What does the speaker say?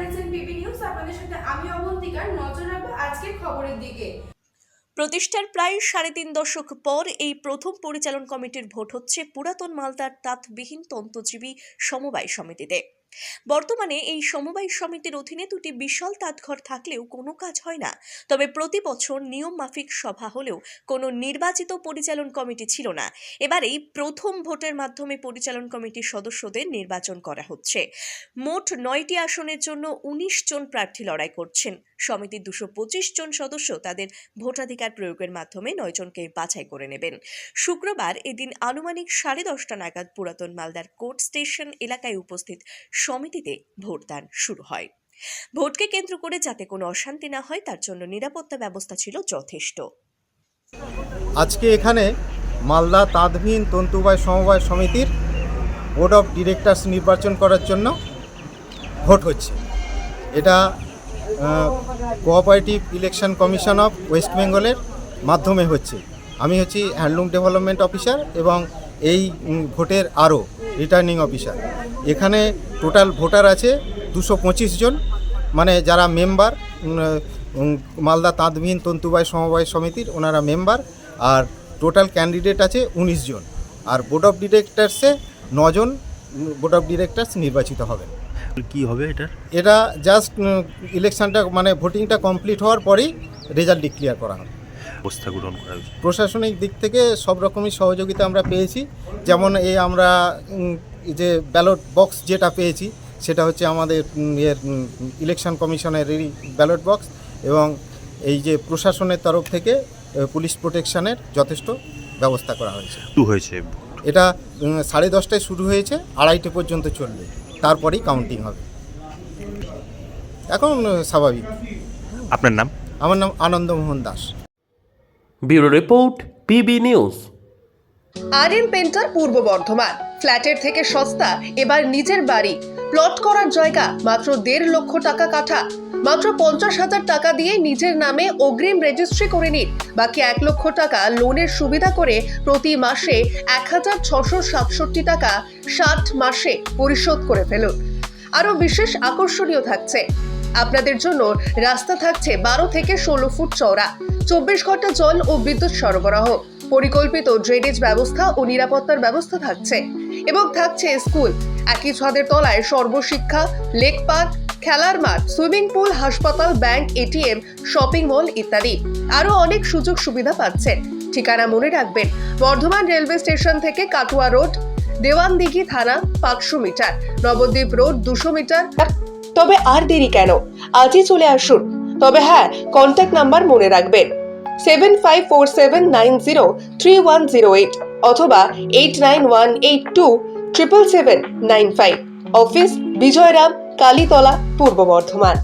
দেখছেন PB news. আপনাদের সাথে আমি অবন্তিকার। নজর রাখবো আজকের খবরের দিকে। প্রতিষ্ঠার প্রায় ৩.৫ দশক পর এই প্রথম পরিচালন কমিটির ভোট হচ্ছে পুরাতন মালদার তাঁতবিহীন তন্তুজীবী সমবায় সমিতিতে। বর্তমানে এই সমবায় সমিতির অধীনে দুটি বিশাল তাঁতঘর থাকলেও কোনো কাজ হয় না। তবে প্রতি বছর নিয়ম মাফিক সভা হলেও কোনো নির্বাচিত পরিচালন কমিটি ছিল না। এবার এই প্রথম ভোটের মাধ্যমে পরিচালন কমিটির সদস্যদের নির্বাচন করা হচ্ছে। মোট ৯টি আসনের জন্য ১৯ জন প্রার্থী লড়াই করছেন। সমিতির ২২৫ জন সদস্য তাদের ভোটাধিকার প্রয়োগের মাধ্যমে ৯ জনকে বাছাই করে নেবেন। শুক্রবার এদিন আনুমানিক ১০:৩০ নাগাদ পুরাতন মালদার কোর্ট স্টেশন এলাকায় উপস্থিত সমিতিতে ভোটদান শুরু হয়। ভোটকে কেন্দ্র করে যাতে কোনো অশান্তি না হয় তার জন্য নিরাপত্তা ব্যবস্থা ছিল যথেষ্ট। আজকে এখানে মালদা তাঁতবিহীন তন্তুবায় সমবায় সমিতির বোর্ড অফ ডিরেক্টরস নির্বাচন করার জন্য ভোট হচ্ছে। এটা cooperative election commission of West বেঙ্গলের মাধ্যমে হচ্ছে। আমি হচ্ছি হ্যান্ডলুম ডেভেলপমেন্ট অফিসার এবং এই ভোটের আরও রিটার্নিং অফিসার। এখানে টোটাল ভোটার আছে ২২৫ জন, মানে যারা মেম্বার মালদা তাঁতবিহীন তন্তুবায় সমবায় সমিতির ওনারা মেম্বার। আর টোটাল ক্যান্ডিডেট আছে ১৯ জন। আর বোর্ড অফ ডিরেক্টরসে ৯ জন বোর্ড অফ ডিরেক্টরস নির্বাচিত হবেন। কি হবে এটা জাস্ট ইলেকশনটা মানে ভোটিংটা কমপ্লিট হওয়ার পরেই রেজাল্ট ডিক্লেয়ার করা হবে। ব্যবস্থা গ্রহণ করা হয়েছে প্রশাসনিক দিক থেকে সব রকমই সহযোগিতা আমরা পেয়েছি। যেমন আমরা যে ব্যালট বক্স যেটা পেয়েছি সেটা হচ্ছে আমাদের ইলেকশন কমিশনের ব্যালট বক্স, এবং এই যে প্রশাসনের তরফ থেকে পুলিশ প্রোটেকশনের যথেষ্ট ব্যবস্থা করা হয়েছে। এটা 10:30টায় শুরু হয়েছে, 2:30 পর্যন্ত চলবে, তারপরেই কাউন্টিং হবে। এখন স্বাভাবিক। আপনার নাম? আমার নাম Ananda Mohan Das. Bureau report, PB news. RM painter পূর্ব বর্ধমান। ফ্ল্যাটের থেকে সস্তা এবার নিজের বাড়ি। প্লট করার জায়গা মাত্র ১.৫ লক্ষ টাকা কাঠা। মাত্র ৫০,০০০ টাকা দিয়ে নিজের নামে অগ্রিম রেজিস্ট্রি করে নিন। বাকি ১ লক্ষ টাকা লোনের সুবিধা করে প্রতি মাসে ১,৬৬৭ টাকা ৬০ মাসে পরিশোধ করে ফেলুন। আরও বিশেষ আকর্ষণীয় থাকছে, আপনাদের জন্য রাস্তা থাকছে ১২ থেকে ১৬ ফুট চওড়া, ২৪ ঘন্টা জল ও বিদ্যুৎ সরবরাহ, পরিকল্পিত ড্রেনেজ ব্যবস্থা ও নিরাপত্তার ব্যবস্থা থাকছে, এবং থাকছে স্কুল। একই ছাদের তলায় সর্বশিক্ষা, লেক পার্ক, খেলার মাঠ, সুইমিং পুল, হাসপাতাল, ব্যাংক, এটিএম, শপিং মল ইত্যাদি আরও অনেক সুযোগ সুবিধা পাচ্ছেন। ঠিকানা মনে রাখবেন, বর্ধমান রেলওয়ে স্টেশন থেকে কাটুয়া রোড, দেওয়ানদিঘি থানা ৫০০ মিটার, নবদ্বীপ রোড ২০০ মিটার। তবে আর দেরি কেন, আজই চলে আসুন। তবে হ্যাঁ, কন্ট্যাক্ট নাম্বার মনে রাখবেন 7547903108 অথবা 8918277795। অফিস বিজয়রাম, কালীতলা, পূর্ব বর্ধমান।